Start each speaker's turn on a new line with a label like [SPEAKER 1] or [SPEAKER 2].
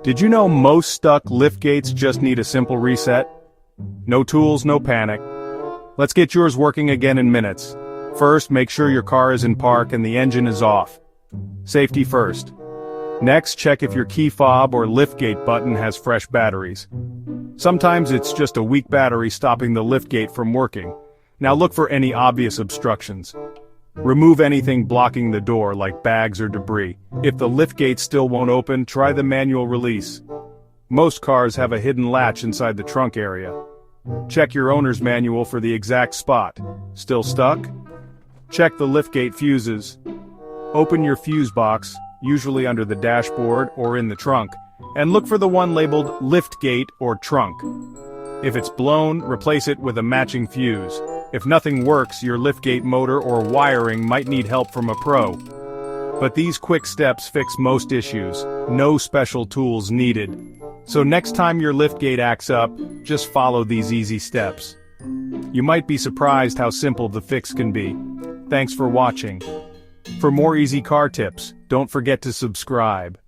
[SPEAKER 1] Did you know most stuck liftgates just need a simple reset? No tools, no panic. Let's get yours working again in minutes. First, make sure your car is in park and the engine is off. Safety first. Next, check if your key fob or liftgate button has fresh batteries. Sometimes it's just a weak battery stopping the liftgate from working. Now look for any obvious obstructions. Remove anything blocking the door like bags or debris. If the liftgate still won't open, try the manual release. Most cars have a hidden latch inside the trunk area. Check your owner's manual for the exact spot. Still stuck? Check the liftgate fuses. Open your fuse box, usually under the dashboard or in the trunk, and look for the one labeled liftgate or trunk. If it's blown, replace it with a matching fuse. If nothing works, your liftgate motor or wiring might need help from a pro. But these quick steps fix most issues. No special tools needed. So next time your liftgate acts up, just follow these easy steps. You might be surprised how simple the fix can be. Thanks for watching. For more easy car tips, don't forget to subscribe.